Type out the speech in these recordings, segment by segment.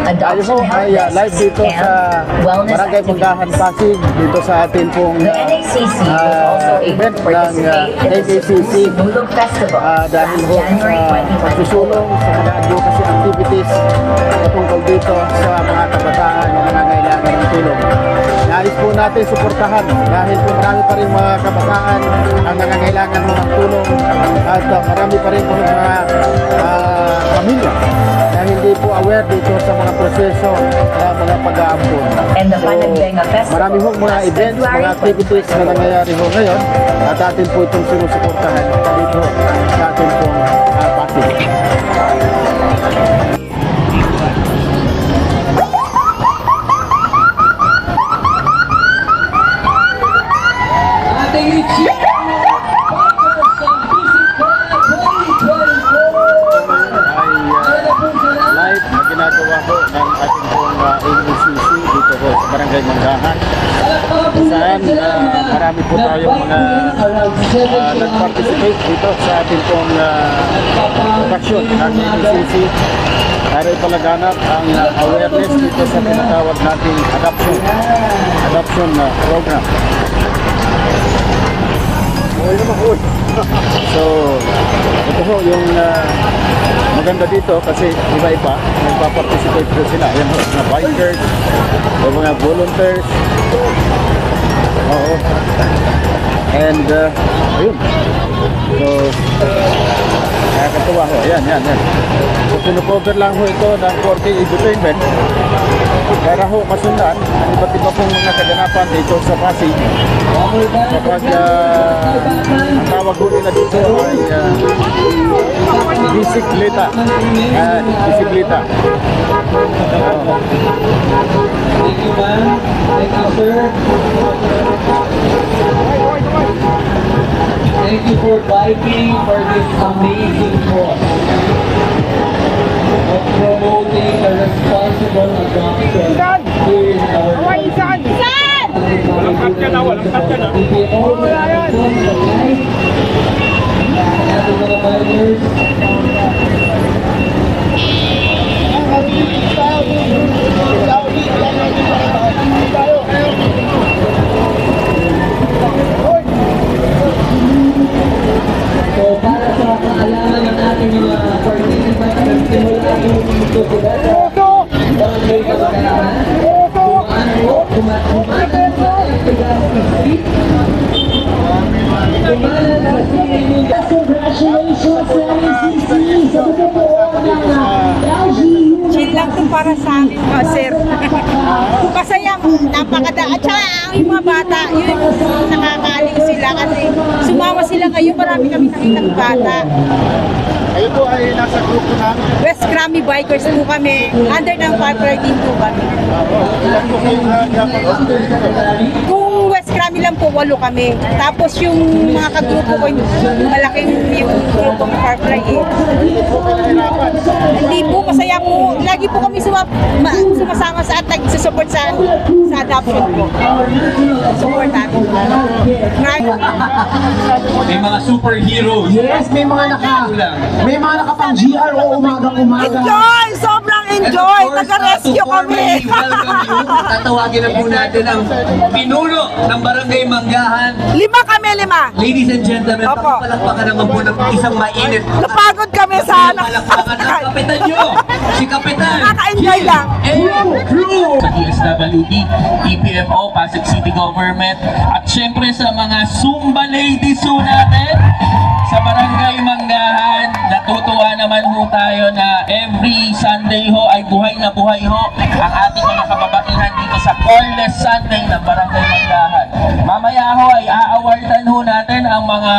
adoption help live dito sa wellness Barangay Manggahan, Pasig, dito sa atin pong The NACC was also able to participate in the Sinulog Festival dahil last January 2024. pagsusulong sa mga advocacy activities tungkol dito sa mga kabataan na nangangailangan ng tulong. Nais po natin suportahan dahil po marami pa rin mga kabataan ang nangangailangan ng tulong at marami pa rin po mga pamilya na hindi po aware dito sa mga proseso na mga pag-aampun. And the Panagbenga Festival. Marami po mga events, mga activities na nangyayari po ngayon at atin po itong sinusuportahan dito sa atin pong Pasig. Live na ginagawa po ng ating pong NACC dito po sa Barangay Manggahan, saan marami po tayong mga nag-participate dito sa ating pong okasyon ng NACC para ipalaganap ang awareness dito sa tinatawag nating adoption program. So, ito po yung maganda dito kasi iba-iba nagpa-participate po sila. Ayan po, mga bikers, mga volunteers. Oo. And, ayun. So, nakakatuwa ho. Ayan. So, pinucover lang ho ito ng 4K Entertainment para ho masundan ang iba't iba pong mga kaganapan dito sa Pasig. Kapag ang tawag ho nila dito ay bisikleta. Bisikleta. Thank you, ma'am. Thank you, sir. Thank you for biking for this amazing cause of promoting the responsible adoption here in our country. Walang cut ka na. So para sa kaalaman ng ating mga participants ng simula yung dito sila sa Barangay Manggahan, kumakan sa Legazpi Street. Congratulations sa NACC sa pagkakaroon ng LG. Chill lang ito para sa amin, sir. Masaya, napakada. At saka yung mga bata, yun, nakakaling sila kasi sumama sila ngayon, marami kami nakitang bata. Ayun po ay nasa grupo namin. West Grammy Bikers po kami, under ng 513 po kami. Ilan po kayong Kung West Grammy lang po, 8 kami. Tapos yung mga kagrupo ko, malaking yung grupo ng Firefly eh. Hindi po, masaya po. Lagi po kami sumasama sa at nag-support sa adoption po. Support natin. May mga superheroes. Yes, may mga nakapang GRO umagang-umaga. Enjoy! Sobrang enjoy! Taga-rescue kami! Welcome you. Tatawagin na po natin ang pinuno ng Barangay Manggahan. 5 kami, 5. Ladies and gentlemen, Opo. palakpakan naman po ng isang mainit. Napagod kami sa Palakpakan ng kapitan nyo, si Kapitan Nakaka-enjoy lang. Crew sa DSWD, EPFO, Pasig City Government, at syempre sa mga Zumba ladies ho natin sa Barangay Manggahan. Natutuwa naman ho tayo na every Sunday ho ay buhay na buhay ho ang ating mga kababaihan dito sa Cornless Sunday ng Barangay Manggahan. Mamaya ho ay aawardan ho natin ang mga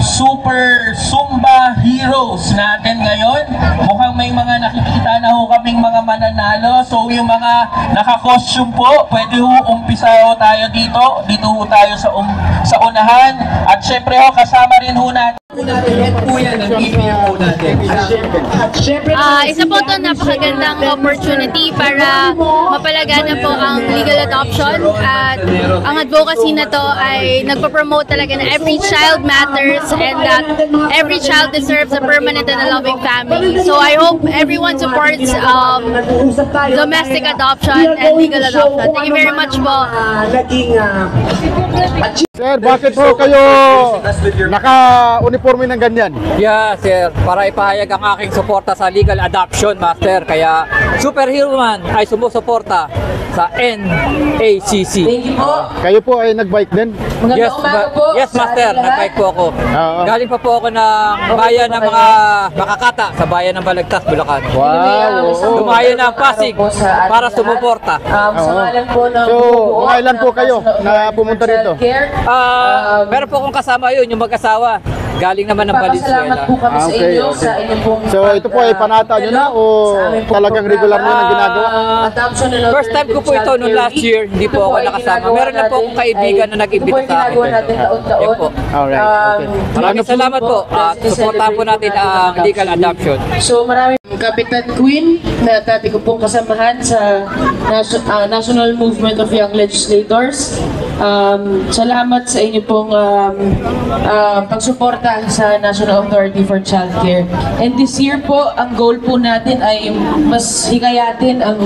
super Zumba heroes natin ngayon. Mukhang may mga nakikita na ho kaming mga mananalo. So yung mga naka-costume po, pwede ho umpisa ho tayo dito. Dito ho tayo sa unahan. At syempre ho kasama rin ho natin Head po yan ng EPMO natin. Isa po ito napakagandang opportunity para mapalagana po ang legal adoption at ang advocacy na to ay nagpo-promote talaga na every child matters and that every child deserves a permanent and a loving family. So I hope everyone supports domestic adoption and legal adoption. Thank you very much po. Sir, bakit po kayo naka-uniforme ng ganyan? Yeah, sir. Para ipahayag ang aking suporta sa legal adoption, master. Kaya Superhero Man ay sumusuporta sa NACC. Kayo po ay nag-bike din? Yes, master. Nag-bike po ako. Galing pa po ako ng bayan ng mga Makakata sa bayan ng Balagtas, Bulacan. Wow! Lumayo ng Pasig para sumuporta. So, mga ilan po kayo na pumunta rito? Meron po akong kasama yun, yung mag-asawa. Galing naman ng Valenzuela. Okay, okay. So, ito po ay panata nyo na o talagang regular nyo na ginagawa? First time ko po ito noong last year, hindi po ako nakasama. Meron na po akong kaibigan na nag-imbita sa akin. Yan po. Alright, okay. Maraming salamat po at suportahan po natin ang legal adoption. So maraming Kapitan Queen na dati ko pong kasamahan sa National Movement of Young Legislators. Salamat sa inyo pong pagsuporta sa National Authority for Childcare. And this year po, ang goal po natin ay mas hikayatin ang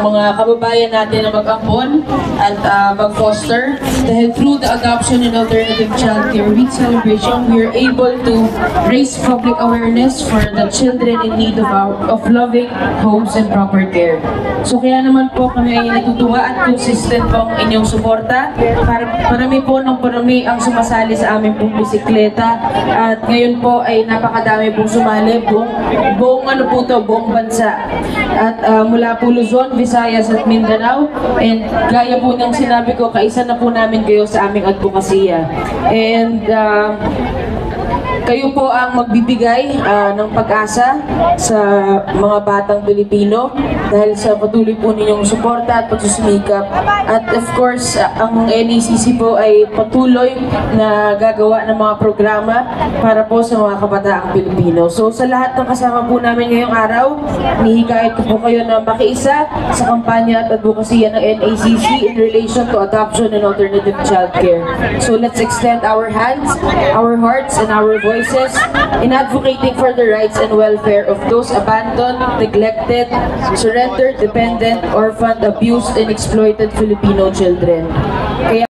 mga kababayan natin na mag-ampon at mag-foster. Dahil through the adoption and alternative childcare week celebration, we are able to raise public awareness for the children in need of loving homes and proper care. So kaya naman po kami ay natutuwa at consistent po ang inyong suporta. Parami po ng parami ang sumasali sa aming pong bisikleta at ngayon po ay napakadami pong sumali buong bansa. At mula po Luzon, Visayas at Mindanao, and gaya po ng sinabi ko, kaisa na po namin kayo sa aming advokasya. And kayo po ang magbibigay ng pag-asa sa mga batang Pilipino dahil sa patuloy po ninyong suporta at pagsusumikap. At of course, ang NACC po ay patuloy na gagawa ng mga programa para po sa mga kabataang Pilipino. So sa lahat ng kasama po namin ngayong araw, nihikayat ko po kayo na makiisa sa kampanya at advokasya ng NACC in relation to adoption and alternative childcare. So let's extend our hands, our hearts, and our voices in advocating for the rights and welfare of those abandoned, neglected, surrendered, dependent, orphaned, abused, and exploited Filipino children. Kaya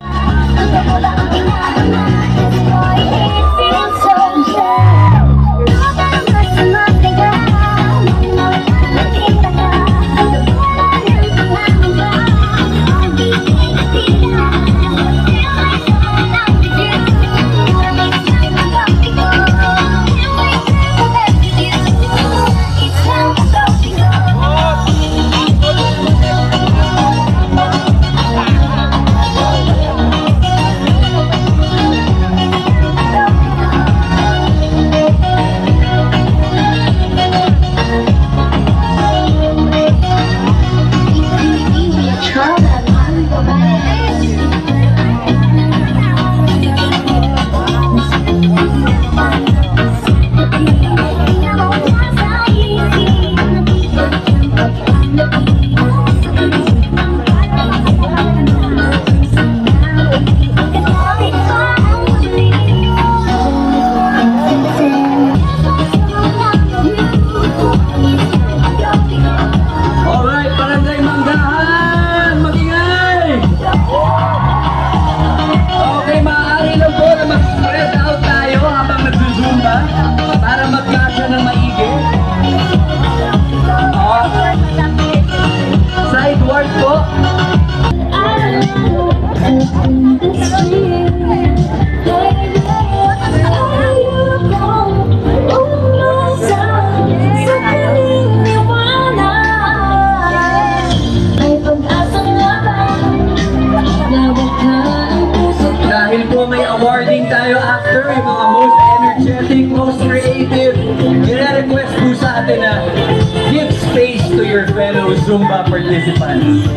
Zumba participants.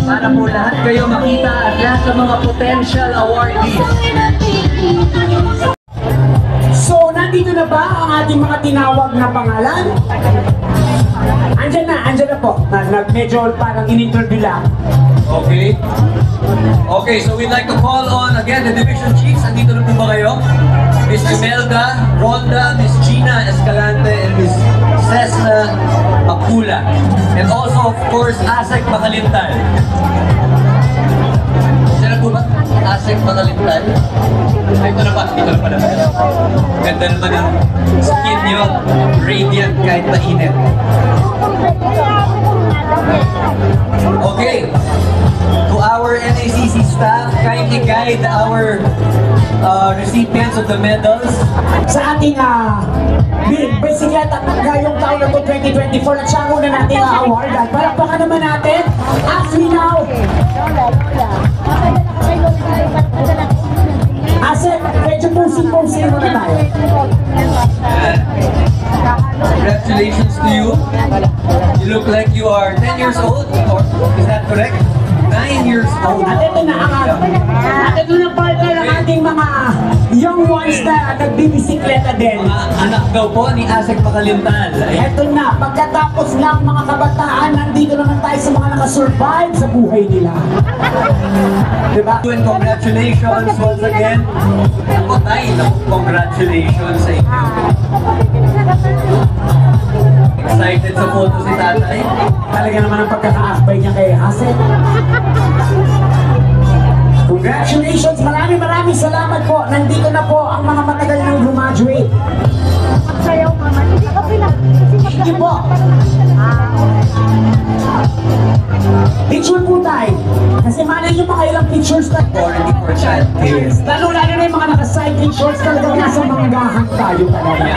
Para po lahat kayo makita at lahat ng mga potential awardees So, nandito na ba ang ating mga tinawag na pangalan? Andyan na po. Medyo parang in-interview lang. Okay. Okay, so we'd like to call on again the division chiefs. Andito na po ba kayo? Miss Imelda, Rhonda, Miss Gina Escalante, and Miss Cessna Macula. And also, of course, Asek Makalintal. Sino po ba? Asek Makalintal? Ito na ba? Dito na pala. Ganda naman ang skin nyo. Radiant kahit mainit. Okay. To our NACC staff, kindly guide our recipients of the medals. Sa ating bisikleta ngayong taon na 2024 at siya muna natin award at palakpakan naman natin as we now medyo pusing muna tayo. Congratulations to you. You look like you are 10 years old, or is that correct? 9 years old. At ito na at ito na partner ng ating mga young ones na nagbibisikleta din. Mga anak daw po ni Asek Makalintal. Ito na, pagkatapos lang mga kabataan, nandito naman tayo sa mga nakasurvive sa buhay nila. Diba? And congratulations once again. Ako tayo, congratulations sa inyo. Excited sa photo si tatay. Talaga naman ang pagkakaakbay niya kay Haset. Congratulations! Maraming salamat po. Nandito na po ang mga matagal nang graduate. Sige po. Picture po tayo. Kasi malay nyo mga ilang pictures na. Already for child care. Lalo na yung mga naka-cycling shorts talagang nasa manggahan tayo talaga.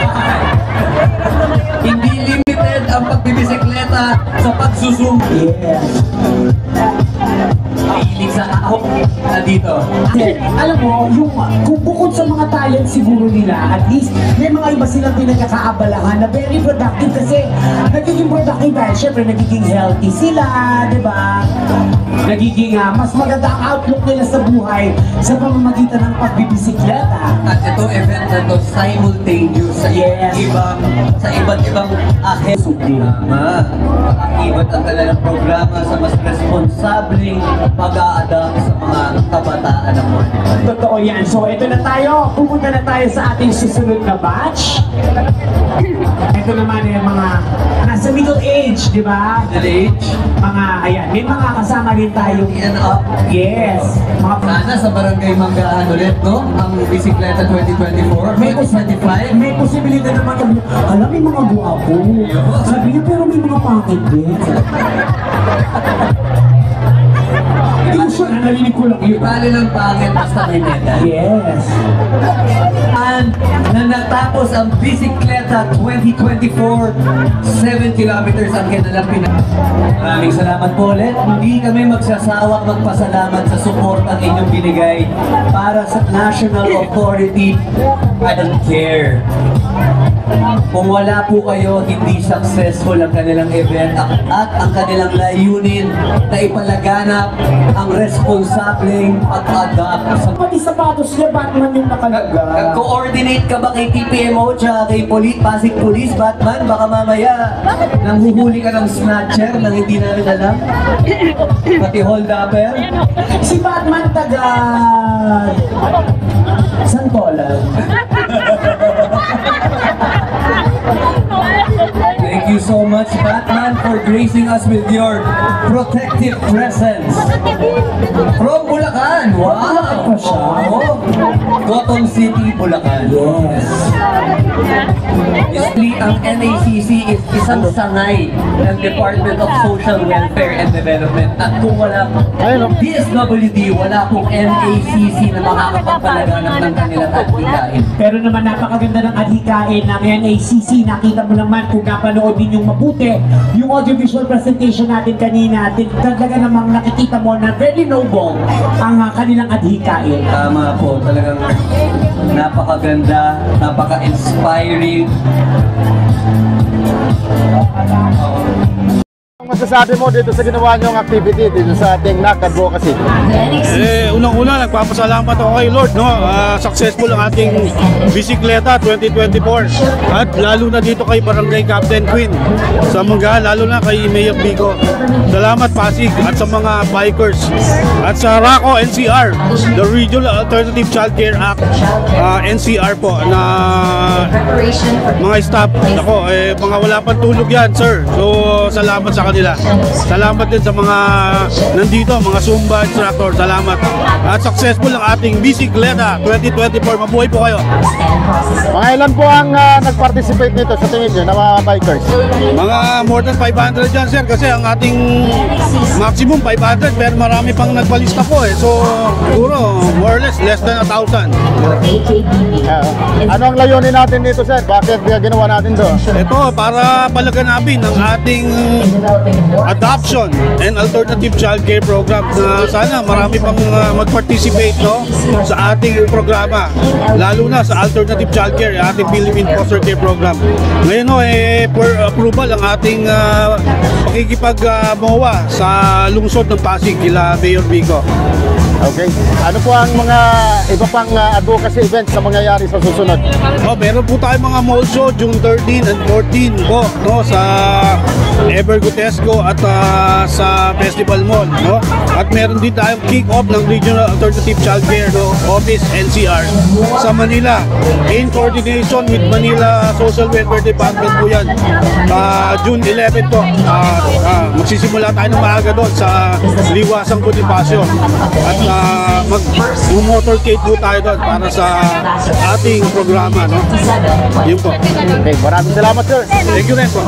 Hindi limited ang pagbibisikleta sa pagsusum. Yes. Mahilig sa ahok na dito. Alam mo, kung bukod sa mga talent siguro nila, at least may mga iba silang pinagkakaabalahan na very productive kasi nagiging productive dahil syempre nagiging healthy sila, di ba? Nagiging mas maganda ang outlook nila sa buhay sa pamamagitan ng pagbibisikleta. At ito event na to simultaneous sa iba't ibang ahit. Tama. Iba't ang kanilang programa sa mas responsableng pag-a-adapt sa mga kabataan ng Morning. Totoo yan. So ito na tayo. Pupunta na tayo sa ating susunod na batch. Ito naman yung mga nasa middle age, di ba? Middle age? Mga, ayan, may mga kasama rin tayong And up. yes. Mga Sana sa Barangay Manggahan ulit, no? Ang Bisikleta 2024, 2025. may posibilidad naman kami. Alam, may mga guwapo. Sabi niyo, pero may mga pangit din. Hindi ko sure, narinig ko lang yun. Bali ng pangit basta may medal. Yes. And na natapos ang Bisikleta 2024, 7 kilometers ang kanilang Maraming salamat po ulit. Hindi kami magsasawang magpasalamat sa suportang inyong binigay para sa National Authority Child Care. Kung wala po kayo, hindi successful ang kanilang event at ang kanilang layunin na ipalaganap ang responsableng pag-adapt sa Pati sapatos niya, Batman yung nakalaga. Nag-coordinate ka ba kay TPMO tsaka kay Pasig Police, Batman? Baka mamaya nanghuhuli ka ng snatcher nang hindi namin alam. Pati hold-upper. Si Batman taga Santolan. Thank you so much, Batman, for gracing us with your protective presence. From Bulacan! Wow! Oh, Cotton City, Bulacan. Yes. Basically, ang NACC is isang sangay ng Department of Social Welfare and Development. At kung wala DSWD, wala pong NACC na makakapagpalaganap ng kanilang adhikain. Pero naman napakaganda ng adhikain ng NACC. Nakita mo naman kung napanood ninyong mabuti yung audiovisual presentation natin kanina. Talaga namang nakikita mo na very noble ang kanilang adhikain. Tama po, talagang napakaganda, napaka-inspiring. masasabi mo dito sa ginawa niyong activity dito sa ating NAC Advocacy? Unang-una, nagpapasalamat ako kay Lord, no? Successful ang ating bisikleta 2024. At lalo na dito kay Barangay Captain Queen sa Manggahan, lalo na kay Mayor Bico. Salamat Pasig at sa mga bikers. At sa RACO NCR, the Regional Alternative Child Care Act, NCR po, na mga staff. Ako, mga wala pang tulog yan, sir. So, salamat sa kanila. Salamat din sa mga nandito, mga Zumba instructor. Salamat. At successful ang ating bisikleta 2024. Mabuhay po kayo. Mga ilan po ang nag-participate nito sa tingin niyo na mga bikers? Mga more than 500 dyan, sir. Kasi ang ating maximum 500, pero marami pang nagpalista po eh. So, siguro, more or less than 1,000. Ano ang layunin natin dito, sir? Bakit ginawa natin to? Ito, para palaganapin ang ating adoption and alternative child care program na sana marami pang mag-participate, no, sa ating programa, lalo na sa alternative child care, ating Philippine Foster Care Program. Ngayon, no, for approval ang ating pakikipag-MOA sa lungsod ng Pasig kila Mayor Bico. Okay. Ano po ang mga iba pang advocacy events na mangyayari sa susunod? Meron po tayong mga mall show June 13 and 14 po, no, sa Evergotesco at sa Festival Mall, no? At meron din tayong kick-off ng Regional Alternative Child Care, no, Office NCR sa Manila in coordination with Manila Social Welfare Department po yan. June 11 po. Magsisimula tayo ng maaga doon sa Liwasang Bonifacio. At mag-motorcade po tayo doon para sa ating programa, no? Yun po. Okay, maraming salamat, sir. Thank you rin po.